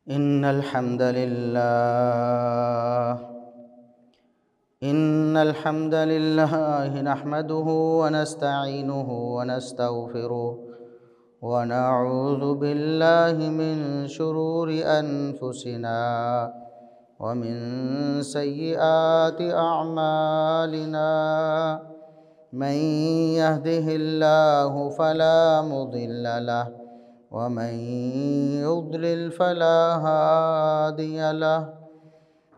إن الحمد لله إن الحمد لله نحمده ونستعينه ونستغفره ونعوذ بالله من شرور أنفسنا ومن سيئات أعمالنا. من يهده الله فلا مضل له ومن يضلل فلا هادي له.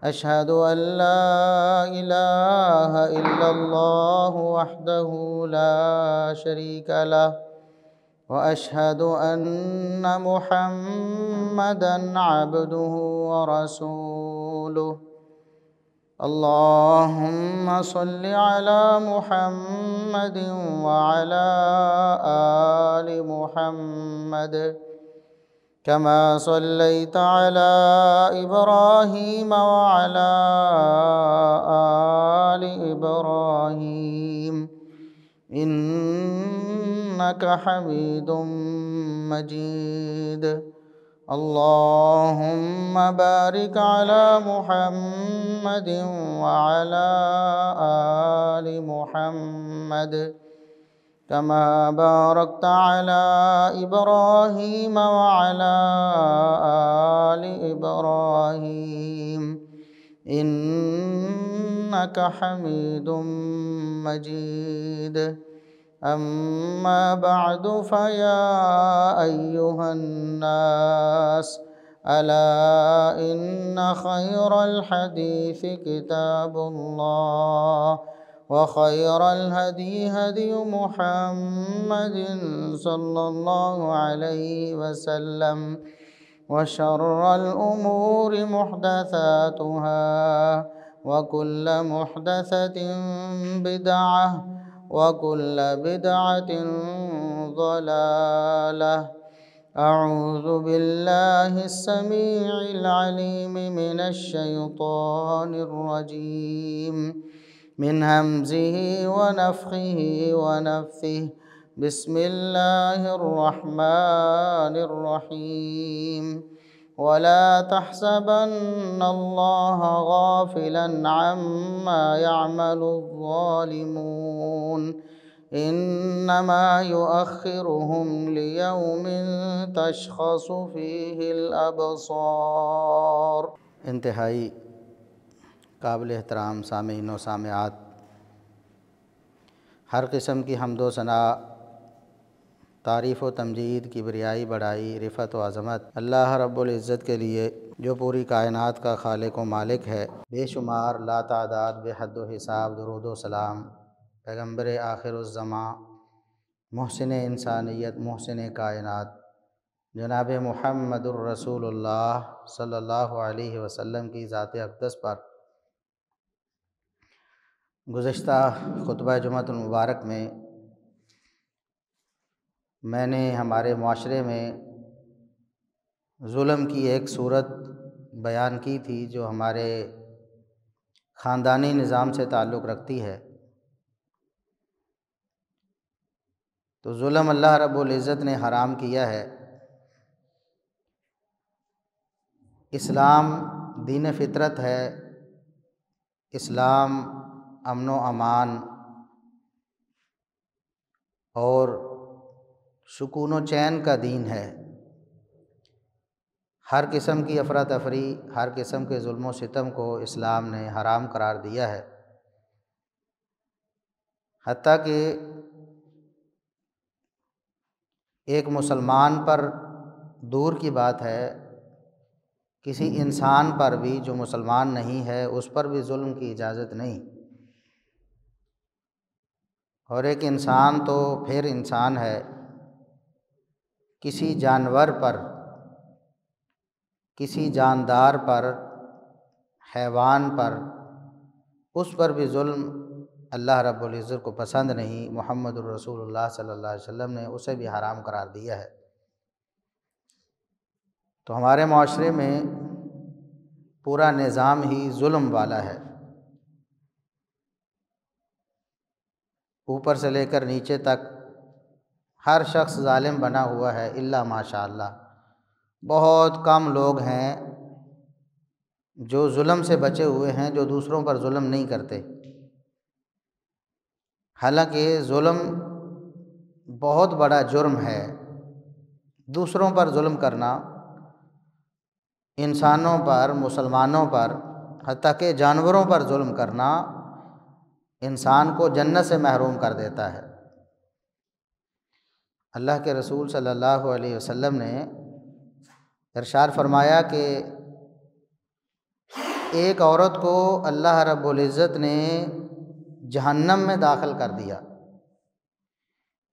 أشهد أن لا إله إلا الله وحده لا شريك له وأشهد أن محمدًا عبده ورسوله. اللهم صل على محمد وعلى آل محمد كما صليت على إبراهيم وعلى آل إبراهيم إنك حميد مجيد. اللهم بارك على محمد وعلى آل محمد كما باركت على إبراهيم وعلى آل إبراهيم إنك حميد مجيد. أما بعد فيا أيها الناس ألا إن خير الحديث كتاب الله وخير الهدي هدي محمد صلى الله عليه وسلم وشر الأمور محدثاتها وكل محدثة بدعة وكل بدعة ضلالة. أعوذ بالله السميع العليم من الشيطان الرجيم من همزه ونفخه ونفثه. بسم الله الرحمن الرحيم. ولا تحسبن الله غافلا عما يعمل الظالمون إنما يؤخرهم ليوم تشخص فيه الأبصار. انتہائی قابل احترام سامعین و سامعات، ہر قسم کی حمد و ثنا، تعریف و تمجید، کبریائی، بڑائی، رفعت و عظمت اللہ رب العزت کے لیے جو پوری کائنات کا خالق و مالک ہے. بے شمار، لا تعداد، بے حد و حساب درود و سلام پیغمبر آخر الزماں، محسن انسانیت، محسن کائنات جناب محمد الرسول اللہ صلی اللہ علیہ وسلم کی ذات اقدس پر. گزشتہ خطبہ جمعۃ المبارک میں نے ہمارے معاشرے میں ظلم کی ایک صورت بیان کی تھی جو ہمارے خاندانی نظام سے تعلق رکھتی ہے. تو ظلم اللہ رب العزت نے حرام کیا ہے. اسلام دین فطرت ہے، اسلام امن و امان اور سکون و چین کا دین ہے. ہر قسم کی افراتفری، ہر قسم کے ظلم و ستم کو اسلام نے حرام قرار دیا ہے. حتیٰ کہ ایک مسلمان پر دور کی بات ہے، کسی انسان پر بھی جو مسلمان نہیں ہے اس پر بھی ظلم کی اجازت نہیں. اور ایک انسان تو پھر انسان ہے، کسی جانور پر، کسی جاندار پر، حیوان پر، اس پر بھی ظلم اللہ رب العزت کو پسند نہیں. محمد الرسول اللہ صلی اللہ علیہ وسلم نے اسے بھی حرام قرار دیا ہے. تو ہمارے معاشرے میں پورا نظام ہی ظلم والا ہے، اوپر سے لے کر نیچے تک ہر شخص ظالم بنا ہوا ہے الا ماشاء اللہ. بہت کم لوگ ہیں جو ظلم سے بچے ہوئے ہیں، جو دوسروں پر ظلم نہیں کرتے۔ حالانکہ ظلم بہت بڑا جرم ہے، دوسروں پر ظلم کرنا، انسانوں پر، مسلمانوں پر، حتیٰ کہ جانوروں پر ظلم کرنا انسان کو جنت سے محروم کر دیتا ہے۔ اللہ کے رسول صلی اللہ علیہ وسلم نے ارشاد فرمایا کہ ایک عورت کو اللہ رب العزت نے جہنم میں داخل کر دیا،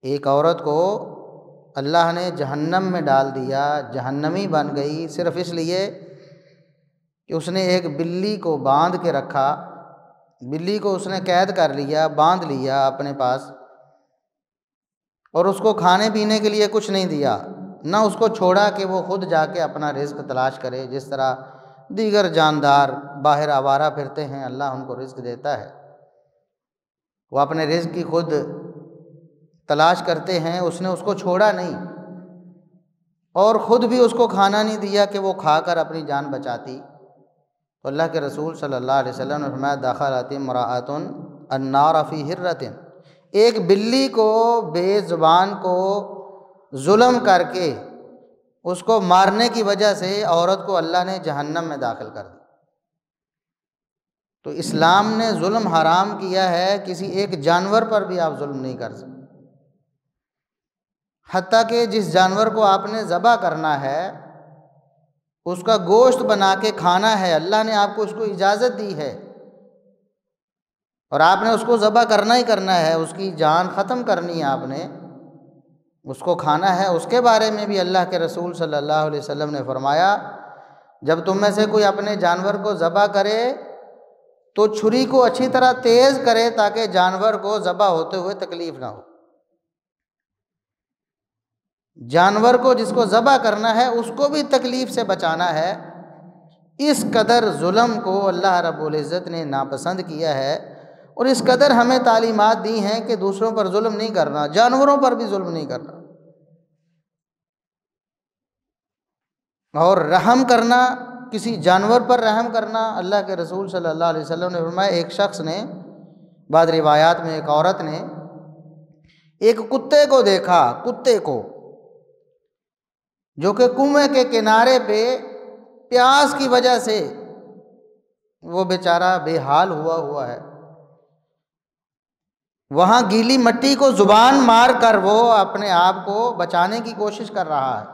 ایک عورت کو اللہ نے جہنم میں ڈال دیا، جہنمی بن گئی، صرف اس لیے کہ اس نے ایک بلی کو باندھ کے رکھا، بلی کو اس نے قید کر لیا، باندھ لیا اپنے پاس، اور اس کو کھانے پینے کے لیے کچھ نہیں دیا، نہ اس کو چھوڑا کہ وہ خود جا کے اپنا رزق تلاش کرے۔ جس طرح دیگر جاندار باہر آوارہ پھرتے ہیں، اللہ ان کو رزق دیتا ہے، وہ اپنے رزق کی خود تلاش کرتے ہیں، اس نے اس کو چھوڑا نہیں اور خود بھی اس کو کھانا نہیں دیا کہ وہ کھا کر اپنی جان بچاتی۔ تو اللہ کے رسول صلی اللہ علیہ وسلم نے فرمایا دخلت امرأۃ النار فی ہرۃ، ایک بلی کو، بے زبان کو ظلم کر کے اس کو مارنے کی وجہ سے عورت کو اللہ نے جہنم میں داخل کر دیا۔ تو اسلام نے ظلم حرام کیا ہے، کسی ایک جانور پر بھی آپ ظلم نہیں کر سکتے، حتیٰ کہ جس جانور کو آپ نے ذبح کرنا ہے، اس کا گوشت بنا کے کھانا ہے، اللہ نے آپ کو اس کو اجازت دی ہے اور آپ نے اس کو ذبح کرنا ہی کرنا ہے، اس کی جان ختم کرنی ہے، آپ نے اس کو کھانا ہے، اس کے بارے میں بھی اللہ کے رسول صلی اللہ علیہ وسلم نے فرمایا جب تم میں سے کوئی اپنے جانور کو ذبح کرے تو چھری کو اچھی طرح تیز کرے تاکہ جانور کو ذبح ہوتے ہوئے تکلیف نہ ہو۔ جانور کو جس کو ذبح کرنا ہے اس کو بھی تکلیف سے بچانا ہے۔ اس قدر ظلم کو اللہ رب العزت نے ناپسند کیا ہے اور اس قدر ہمیں تعلیمات دی ہیں کہ دوسروں پر ظلم نہیں کرنا، جانوروں پر بھی ظلم نہیں کرنا، اور رحم کرنا، کسی جانور پر رحم کرنا۔ اللہ کے رسول صلی اللہ علیہ وسلم نے فرمایا ایک شخص نے، بعض روایات میں ایک عورت نے ایک کتے کو دیکھا، کتے کو جو کہ کنویں کے کنارے پہ پیاس کی وجہ سے وہ بیچارہ بے حال ہوا ہے، وہاں گیلی مٹی کو زبان مار کر وہ اپنے آپ کو بچانے کی کوشش کر رہا ہے۔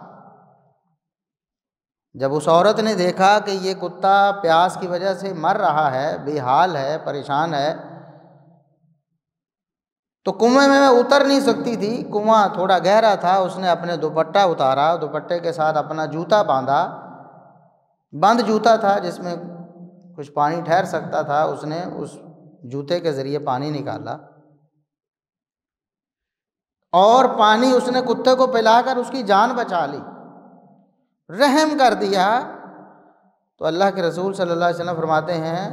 جب اس عورت نے دیکھا کہ یہ کتا پیاس کی وجہ سے مر رہا ہے، بے حال ہے، پریشان ہے، تو کنویں میں اتر نہیں سکتی تھی، کنواں تھوڑا گہرا تھا، اس نے اپنے دوپٹہ اتارا، دوپٹے کے ساتھ اپنا جوتا باندھا، بند جوتا تھا جس میں کچھ پانی ٹھہر سکتا تھا، اس نے اس جوتے کے ذریعے پانی نکالا اور پانی اس نے کتے کو پلا کر اس کی جان بچا لی، رحم کر دیا۔ تو اللہ کے رسول صلی اللہ علیہ وسلم فرماتے ہیں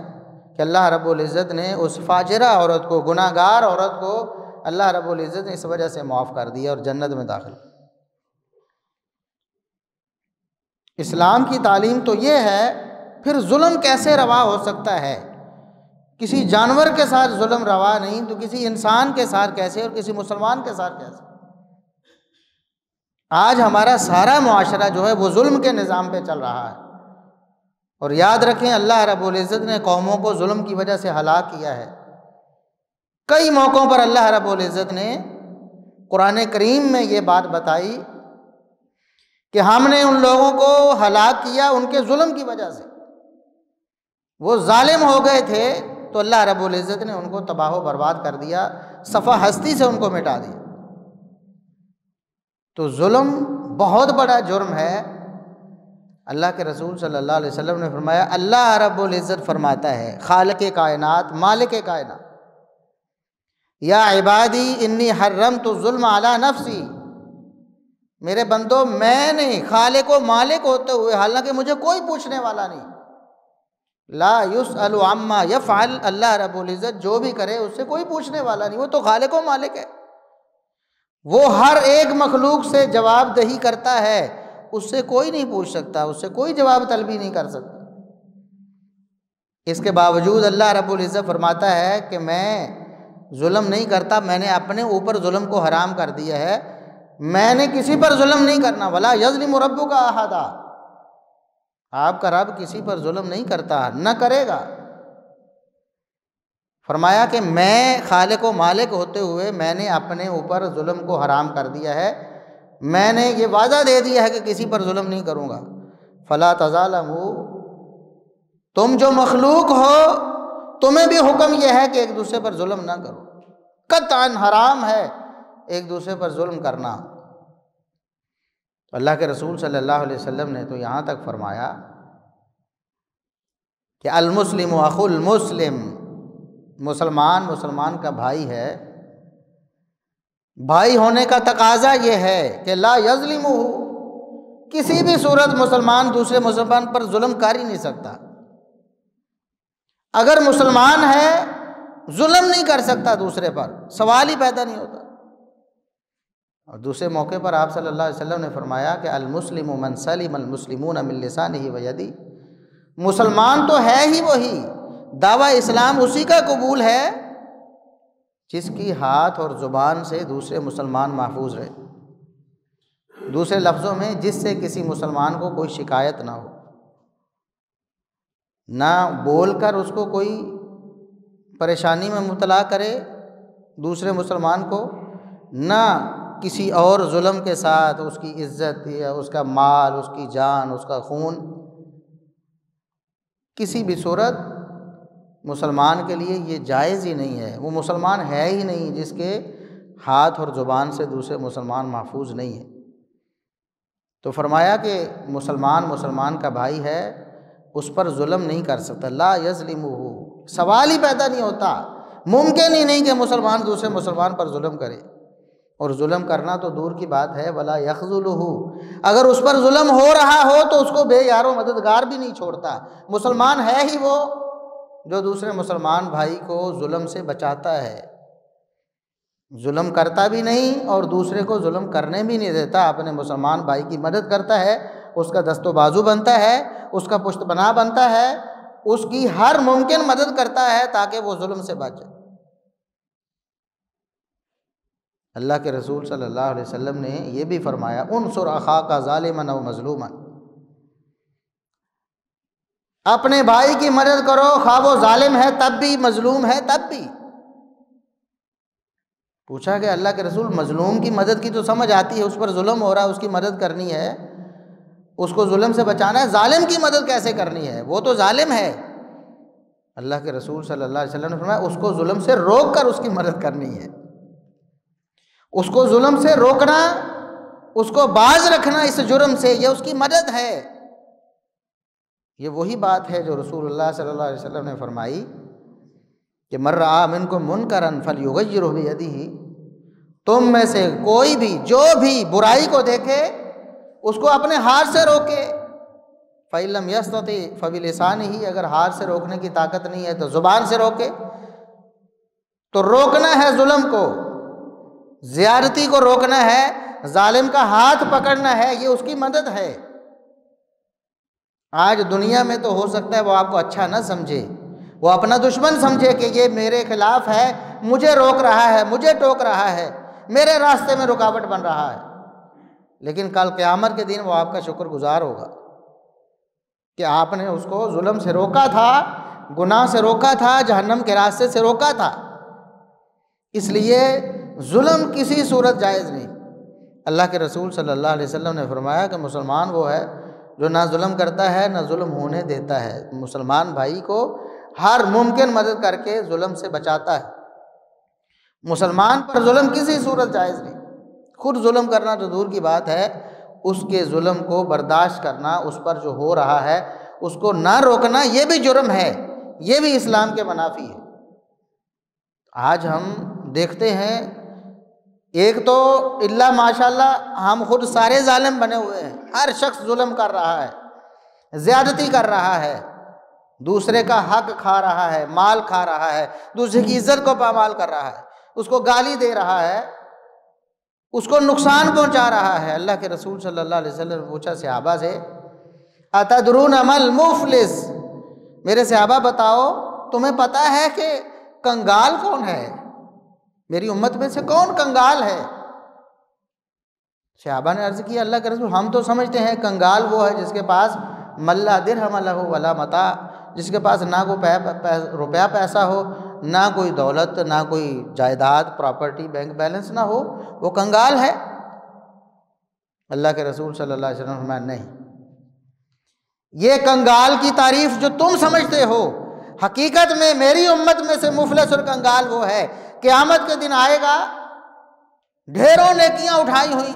کہ اللہ رب العزت نے اس فاجرہ عورت کو، گناہ گار عورت کو اللہ رب العزت نے اس وجہ سے معاف کر دیا اور جنت میں داخل۔ اسلام کی تعلیم تو یہ ہے، پھر ظلم کیسے روا ہو سکتا ہے؟ کسی جانور کے ساتھ ظلم روا نہیں تو کسی انسان کے ساتھ کیسے، اور کسی مسلمان کے ساتھ کیسے؟ آج ہمارا سارا معاشرہ جو ہے وہ ظلم کے نظام پہ چل رہا ہے، اور یاد رکھیں اللہ رب العزت نے قوموں کو ظلم کی وجہ سے ہلاک کیا ہے۔ کئی موقعوں پر اللہ رب العزت نے قرآن کریم میں یہ بات بتائی کہ ہم نے ان لوگوں کو ہلاک کیا ان کے ظلم کی وجہ سے، وہ ظالم ہو گئے تھے تو اللہ رب العزت نے ان کو تباہ و برباد کر دیا، صفحہ ہستی سے ان کو مٹا دیا۔ تو ظلم بہت بڑا جرم ہے۔ اللہ کے رسول صلی اللہ علیہ وسلم نے فرمایا اللہ رب العزت فرماتا ہے، خالق کائنات، مالک کائنات، یا عبادی انی حرمت الظلم علی نفسی، میرے بندو میں نے خالق و مالک ہوتے ہوئے، حالانکہ مجھے کوئی پوچھنے والا نہیں، لا یسأل عما یفعل، اللہ رب العزت جو بھی کرے اس سے کوئی پوچھنے والا نہیں، وہ تو خالق و مالک ہے، وہ ہر ایک مخلوق سے جواب دہی کرتا ہے، اس سے کوئی نہیں پوچھ سکتا، اس سے کوئی جواب طلبی نہیں کر سکتا۔ اس کے باوجود اللہ رب العزت فرماتا ہے کہ میں ظلم نہیں کرتا، میں نے اپنے اوپر ظلم کو حرام کر دیا ہے، میں نے کسی پر ظلم نہیں کرنا۔ ولا یظلم ربک احدا، آپ کا رب کسی پر ظلم نہیں کرتا، نہ کرے گا۔ فرمایا کہ میں خالق و مالک ہوتے ہوئے میں نے اپنے اوپر ظلم کو حرام کر دیا ہے، میں نے یہ وعدہ دے دیا ہے کہ کسی پر ظلم نہیں کروں گا۔ فلا تظالموا، تم جو مخلوق ہو تمہیں بھی حکم یہ ہے کہ ایک دوسرے پر ظلم نہ کرو، قطعاً حرام ہے ایک دوسرے پر ظلم کرنا۔ اللہ کے رسول صلی اللہ علیہ وسلم نے تو یہاں تک فرمایا کہ المسلم اخو المسلم، مسلمان کا بھائی ہے۔ بھائی ہونے کا تقاضا یہ ہے کہ لا یظلمہ، کسی بھی صورت مسلمان دوسرے مسلمان پر ظلم کر ہی نہیں سکتا۔ اگر مسلمان ہے ظلم نہیں کر سکتا دوسرے پر، سوال ہی پیدا نہیں ہوتا۔ اور دوسرے موقع پر آپ صلی اللہ علیہ وسلم نے فرمایا کہ المسلم من سلم المسلمون من لسانہ ویدہ، مسلمان تو ہے ہی وہی، دعویٰ اسلام اسی کا قبول ہے جس کی ہاتھ اور زبان سے دوسرے مسلمان محفوظ رہے۔ دوسرے لفظوں میں جس سے کسی مسلمان کو کوئی شکایت نہ ہو، نہ بول کر اس کو کوئی پریشانی میں مبتلا کرے دوسرے مسلمان کو، نہ کسی اور ظلم کے ساتھ اس کی عزت یا اس کا مال، اس کی جان، اس کا خون، کسی بھی صورت مسلمان کے لیے یہ جائز ہی نہیں ہے۔ وہ مسلمان ہے ہی نہیں جس کے ہاتھ اور زبان سے دوسرے مسلمان محفوظ نہیں ہے۔ تو فرمایا کہ مسلمان کا بھائی ہے، اس پر ظلم نہیں کر سکتا۔ لا یظلمہ، سوال ہی پیدا نہیں ہوتا، ممکن ہی نہیں کہ مسلمان دوسرے مسلمان پر ظلم کرے، اور ظلم کرنا تو دور کی بات ہے۔ ولا یخذلہ، اگر اس پر ظلم ہو رہا ہو تو اس کو بے یار و مددگار بھی نہیں چھوڑتا۔ مسلمان ہے ہی وہ جو دوسرے مسلمان بھائی کو ظلم سے بچاتا ہے، ظلم کرتا بھی نہیں اور دوسرے کو ظلم کرنے بھی نہیں دیتا، اپنے مسلمان بھائی کی مدد کرتا ہے، اس کا دست و بازو بنتا ہے، اس کا پشت پناہ بنتا ہے، اس کی ہر ممکن مدد کرتا ہے تاکہ وہ ظلم سے بچ جائے۔ اللہ کے رسول صلی اللہ علیہ وسلم نے یہ بھی فرمایا انصر اخاک ظالما او مظلوما، اپنے بھائی کی مدد کرو، خواہ وہ ظالم ہے تب بھی، مظلوم ہے تب بھی۔ پوچھا کہ اللہ کے رسول مظلوم کی مدد کی تو سمجھ آتی ہے، اس پر ظلم ہو رہا ہے، اس کی مدد کرنی ہے، اس کو ظلم سے بچانا ہے، ظالم کی مدد کیسے کرنی ہے؟ وہ تو ظالم ہے۔ اللہ کے رسول صلی اللہ علیہ وسلم نے فرمایا اس کو ظلم سے روک کر اس کی مدد کرنی ہے، اس کو ظلم سے روکنا، اس کو باز رکھنا اس جرم سے، یہ اس کی مدد ہے۔ یہ وہی بات ہے جو رسول اللہ صلی اللہ علیہ وسلم نے فرمائی کہ من رأى منکم منکرا فلیغیرہ بیدہ، تم میں سے کوئی بھی جو بھی برائی کو دیکھے اس کو اپنے ہاتھ سے روکے، فإن لم یستطع فبلسانہ، اگر ہاتھ سے روکنے کی طاقت نہیں ہے تو زبان سے روکے۔ تو روکنا ہے ظلم کو، زیادتی کو روکنا ہے، ظالم کا ہاتھ پکڑنا ہے، یہ اس کی مدد ہے۔ آج دنیا میں تو ہو سکتا ہے وہ آپ کو اچھا نہ سمجھے، وہ اپنا دشمن سمجھے کہ یہ میرے خلاف ہے، مجھے روک رہا ہے، مجھے ٹوک رہا ہے، میرے راستے میں رکاوٹ بن رہا ہے، لیکن کل قیامت کے دن وہ آپ کا شکر گزار ہوگا کہ آپ نے اس کو ظلم سے روکا تھا، گناہ سے روکا تھا، جہنم کے راستے سے روکا تھا۔ اس لیے ظلم کسی صورت جائز نہیں۔ اللہ کے رسول صلی اللہ علیہ وسلم نے فرمایا کہ مسلمان وہ ہے جو نہ ظلم کرتا ہے نہ ظلم ہونے دیتا ہے، مسلمان بھائی کو ہر ممکن مدد کر کے ظلم سے بچاتا ہے۔ مسلمان پر ظلم کسی صورت جائز نہیں، خود ظلم کرنا تو دور کی بات ہے، اس کے ظلم کو برداشت کرنا، اس پر جو ہو رہا ہے اس کو نہ روکنا، یہ بھی جرم ہے، یہ بھی اسلام کے منافی ہے۔ آج ہم دیکھتے ہیں ایک تو اللہ ماشاءاللہ ہم خود سارے ظالم بنے ہوئے ہیں، ہر شخص ظلم کر رہا ہے، زیادتی کر رہا ہے، دوسرے کا حق کھا رہا ہے، مال کھا رہا ہے، دوسرے کی عزت کو پامال کر رہا ہے، اس کو گالی دے رہا ہے، اس کو نقصان پہنچا رہا ہے۔ اللہ کے رسول صلی اللہ علیہ وسلم نے پوچھا صحابہ سے، اتدرون مل مفلس، میرے صحابہ بتاؤ تمہیں پتہ ہے کہ کنگال کون ہے؟ میری امت میں سے کون کنگال ہے؟ صحابہ نے عرض کیا اللہ کے رسول ہم تو سمجھتے ہیں کنگال وہ ہے جس کے پاس ملا درہم لہ ولا متاع، جس کے پاس نہ کوئی روپیہ پیسہ ہو، نہ کوئی دولت، نہ کوئی جائیداد پراپرٹی بینک بیلنس نہ ہو، وہ کنگال ہے۔ اللہ کے رسول صلی اللہ علیہ وسلم نے فرمایا نہیں، یہ کنگال کی تعریف جو تم سمجھتے ہو، حقیقت میں میری امت میں سے مفلس اور کنگال وہ ہے، قیامت کے دن آئے گا ڈھیروں نیکیاں اٹھائی ہوئی،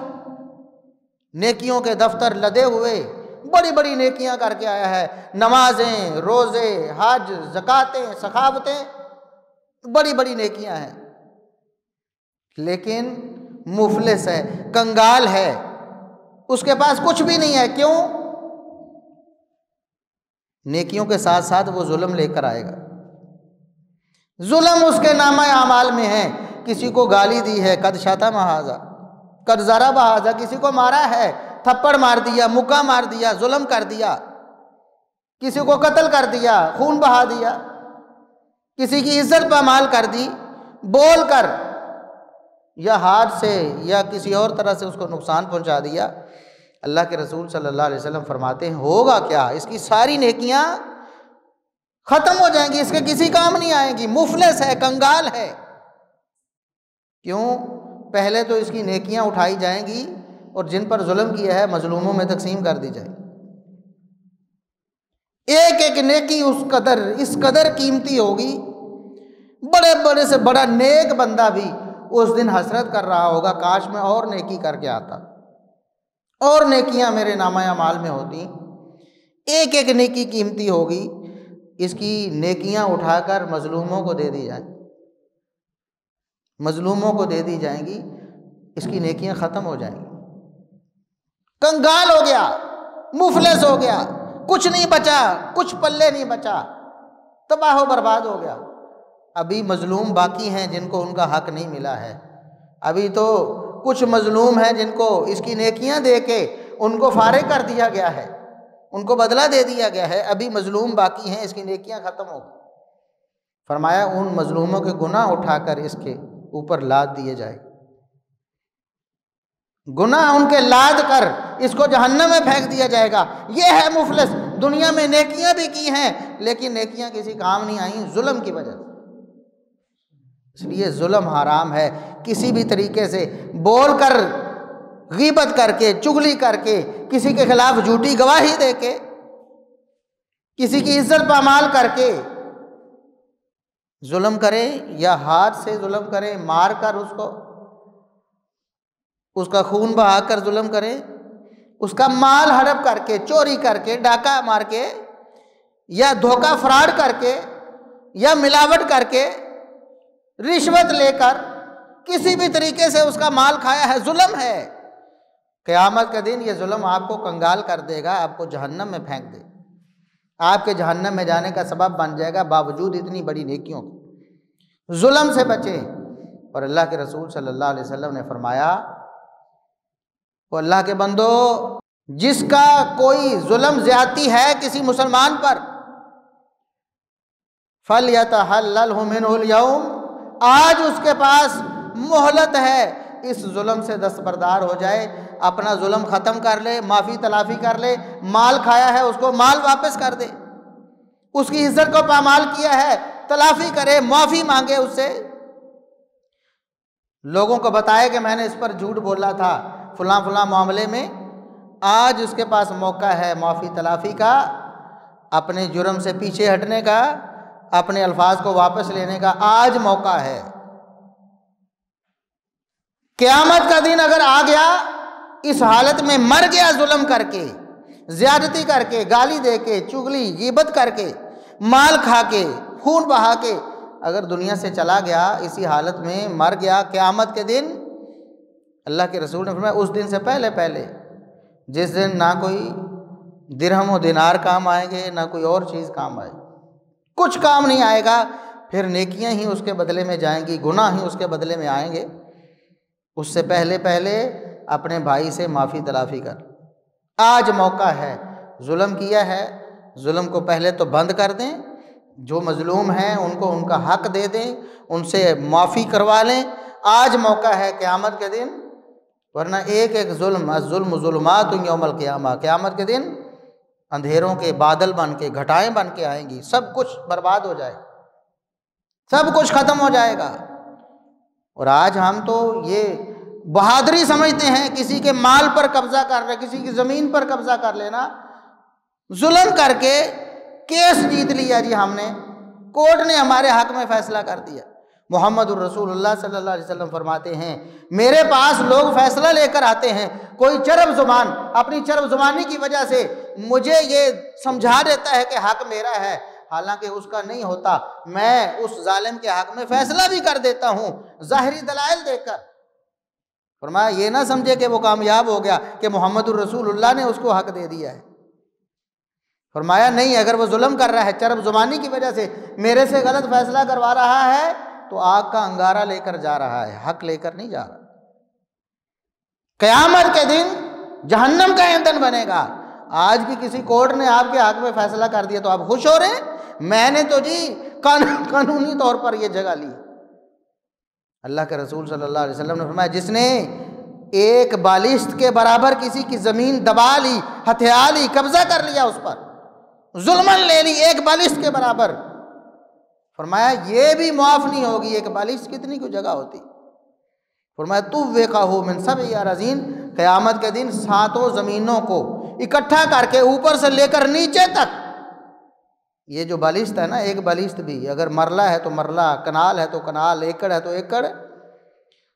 نیکیوں کے دفتر لدے ہوئے، بڑی بڑی نیکیاں کر کے آیا ہے، نمازیں، روزے، حج، زکاتیں، سخاوتیں، بڑی بڑی نیکیاں ہیں، لیکن مفلس ہے، کنگال ہے، اس کے پاس کچھ بھی نہیں ہے۔ کیوں؟ نیکیوں کے ساتھ ساتھ وہ ظلم لے کر آئے گا، ظلم اس کے نامہ اعمال میں ہے، کسی کو گالی دی ہے، قد شتم ھذا، قد ضرب ھذا، کسی کو مارا ہے، تھپڑ مار دیا، مکہ مار دیا، ظلم کر دیا، کسی کو قتل کر دیا، خون بہا دیا، کسی کی عزت پامال کر دی، بول کر یا ہاتھ سے یا کسی اور طرح سے اس کو نقصان پہنچا دیا۔ اللہ کے رسول صلی اللہ علیہ وسلم فرماتے ہیں ہوگا کیا؟ اس کی ساری نیکیاں ختم ہو جائیں گی، اس کے کسی کام نہیں آئیں گی، مفلس ہے، کنگال ہے۔ کیوں؟ پہلے تو اس کی نیکیاں اٹھائی جائیں گی اور جن پر ظلم کیا ہے مظلوموں میں تقسیم کر دی جائے، ایک ایک نیکی اس قدر قیمتی ہوگی، بڑے بڑے سے بڑا نیک بندہ بھی اس دن حسرت کر رہا ہوگا کاش میں اور نیکی کر کے آتا، اور نیکیاں میرے نامہ اعمال میں ہوتی۔ ایک ایک نیکی قیمتی ہوگی، اس کی نیکیاں اٹھا کر مظلوموں کو دے دی جائیں، مظلوموں کو دے دی جائیں گی، اس کی نیکیاں ختم ہو جائیں گی۔ کنگال ہو گیا، مفلس ہو گیا، کچھ نہیں بچا، کچھ پلے نہیں بچا، تباہ و برباد ہو گیا۔ ابھی مظلوم باقی ہیں جن کو ان کا حق نہیں ملا ہے، ابھی تو کچھ مظلوم ہیں جن کو اس کی نیکیاں دے کے ان کو فارغ کر دیا گیا ہے، ان کو بدلہ دے دیا گیا ہے، ابھی مظلوم باقی ہیں، اس کی نیکیاں ختم ہو گئی۔ فرمایا ان مظلوموں کے گناہ اٹھا کر اس کے اوپر لاد دیے جائے، گناہ ان کے لاد کر اس کو جہنم میں پھینک دیا جائے گا۔ یہ ہے مفلس، دنیا میں نیکیاں بھی کی ہیں لیکن نیکیاں کسی کام نہیں آئیں ظلم کی وجہ سے۔ اس لیے ظلم حرام ہے، کسی بھی طریقے سے بول کر، غیبت کر کے، چغلی کر کے، کسی کے خلاف جھوٹی گواہی دے کے، کسی کی عزت پامال کر کے ظلم کرے، یا ہاتھ سے ظلم کرے، مار کر اس کا خون بہا کر ظلم کرے، اس کا مال ہڑپ کر کے، چوری کر کے، ڈاکہ مار کے، یا دھوکہ فراڈ کر کے، یا ملاوٹ کر کے، رشوت لے کر، کسی بھی طریقے سے اس کا مال کھایا ہے، ظلم ہے۔ قیامت کے دن یہ ظلم آپ کو کنگال کر دے گا، آپ کو جہنم میں پھینک دے، آپ کے جہنم میں جانے کا سبب بن جائے گا، باوجود اتنی بڑی نیکیوں کے۔ ظلم سے بچیں۔ اور اللہ کے رسول صلی اللہ علیہ وسلم نے فرمایا وہ اللہ کے بندو، جس کا کوئی ظلم زیادتی ہے کسی مسلمان پر، فَلْيَتَحَلَّلْهُ مِنْهُ الْيَوْمِ، آج اس کے پاس مہلت ہے، اس ظلم سے دستبردار ہو جائے، اپنا ظلم ختم کر لے، معافی تلافی کر لے، مال کھایا ہے اس کو مال واپس کر دے، اس کی عزت کو پامال کیا ہے تلافی کرے، معافی مانگے اس سے، لوگوں کو بتائے کہ میں نے اس پر جھوٹ بولا تھا فلاں فلاں معاملے میں، آج اس کے پاس موقع ہے معافی تلافی کا، اپنے جرم سے پیچھے ہٹنے کا، اپنے الفاظ کو واپس لینے کا آج موقع ہے۔ قیامت کا دن اگر آ گیا، اس حالت میں مر گیا ظلم کر کے، زیادتی کر کے، گالی دے کے، چغلی غیبت کر کے، مال کھا کے، خون بہا کے اگر دنیا سے چلا گیا، اسی حالت میں مر گیا، قیامت کے دن اللہ کے رسول نے فرمایا اس دن سے پہلے جس دن نہ کوئی درہم و دینار کام آئیں گے، نہ کوئی اور چیز کام آئے، کچھ کام نہیں آئے گا، پھر نیکیاں ہی اس کے بدلے میں جائیں گی، گناہ ہی اس کے بدلے میں آئیں گے، اس سے پہلے پہلے اپنے بھائی سے معافی تلافی کر۔ آج موقع ہے، ظلم کیا ہے، ظلم کو پہلے تو بند کر دیں، جو مظلوم ہیں ان کو ان کا حق دے دیں، ان سے معافی کروا لیں۔ آج موقع ہے قیامت کے دن، ورنہ ایک ایک ظلم، الظلم ظلمات یوم القیامہ، قیامت کے دن اندھیروں کے بادل بن کے، گھٹائیں بن کے آئیں گی، سب کچھ برباد ہو جائے، سب کچھ ختم ہو جائے گا۔ اور آج ہم تو یہ بہادری سمجھتے ہیں، کسی کے مال پر قبضہ کر رہے، کسی کی زمین پر قبضہ کر لینا، ظلم کر کے کیس جیت لیا جی ہم نے، کورٹ نے ہمارے حق میں فیصلہ کر دیا۔ محمد الرسول اللہ صلی اللہ علیہ وسلم فرماتے ہیں، میرے پاس لوگ فیصلہ لے کر آتے ہیں، کوئی چرب زبان اپنی چرب زبانی کی وجہ سے مجھے یہ سمجھا دیتا ہے کہ حق میرا ہے، حالانکہ اس کا نہیں ہوتا، میں اس ظالم کے حق میں فیصلہ بھی کر دیتا ہوں ظاہری دلائل دے کر۔ فرمایا یہ نہ سمجھے کہ وہ کامیاب ہو گیا کہ محمد الرسول اللہ نے اس کو حق دے دیا ہے۔ فرمایا نہیں، اگر وہ ظلم کر رہا ہے، چرب زبانی کی وجہ سے میرے سے غلط فیصلہ کروا رہا ہے، تو آگ کا انگارہ لے کر جا رہا ہے، حق لے کر نہیں جا رہا۔ قیامت کے دن جہنم کا ایندھن بنے گا۔ آج بھی کسی کورٹ نے آپ کے حق میں فیصلہ کر دیا تو آپ خوش ہو رہے ہیں؟ میں نے تو جی قانونی طور پر یہ جگہ لی۔ اللہ کے رسول صلی اللہ علیہ وسلم نے فرمایا، جس نے ایک بالشت کے برابر کسی کی زمین دبا لی، ہتھیا لی، قبضہ کر لیا اس پر، ظلمن لے لی ایک بالشت کے برابر، فرمایا یہ بھی معاف نہیں ہوگی۔ ایک بالشت کتنی کوئی جگہ ہوتی؟ فرمایا طوقہ من سبع اراضین، قیامت کے دن 7 زمینوں کو اکٹھا کر کے اوپر سے لے کر نیچے تک، یہ جو بالشت ہے نا، ایک بالشت بھی اگر مرلہ ہے تو مرلہ، کنال ہے تو کنال، ایکڑ ہے تو ایکڑ،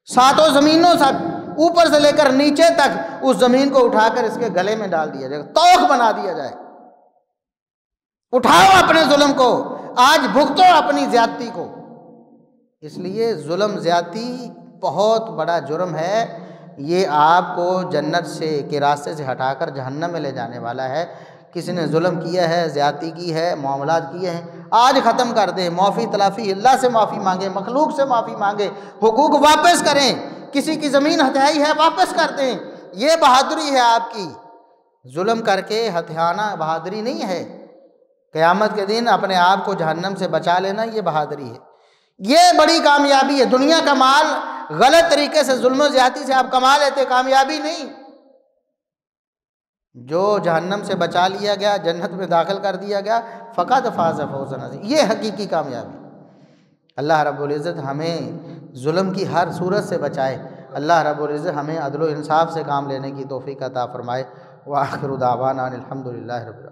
7 زمینوں سے اوپر سے لے کر نیچے تک اس زمین کو اٹھا کر اس کے گلے میں ڈال دیا جائے، توق بنا دیا جائے۔ اٹھاؤ اپنے ظلم کو، آج بھگتو اپنی زیادتی کو۔ اس لیے ظلم زیادتی بہت بڑا جرم ہے، یہ آپ کو جنت سے کے راستے سے ہٹا کر جہنم میں لے جانے والا ہے۔ کسی نے ظلم کیا ہے، زیادتی کی ہے، معاملات کیے ہیں، آج ختم کر دیں، معافی تلافی، اللہ سے معافی مانگیں، مخلوق سے معافی مانگیں، حقوق واپس کریں، کسی کی زمین ہتھیائی ہے واپس کر دیں، یہ بہادری ہے آپ کی۔ ظلم کر کے ہتھیانا بہادری نہیں ہے، قیامت کے دن اپنے آپ کو جہنم سے بچا لینا یہ بہادری ہے، یہ بڑی کامیابی ہے۔ دنیا کا مال غلط طریقے سے ظلم و زیادتی سے آپ کما لیتے، کامیابی نہیں۔ جو جہنم سے بچا لیا گیا، جنت میں داخل کر دیا گیا، فقط فاز فوزا عظیما، یہ حقیقی کامیابی۔ اللہ رب العزت ہمیں ظلم کی ہر صورت سے بچائے، اللہ رب العزت ہمیں عدل و انصاف سے کام لینے کی توفیق عطا فرمائے۔ وآخر دعوانا ان الحمد للہ رب العالمین۔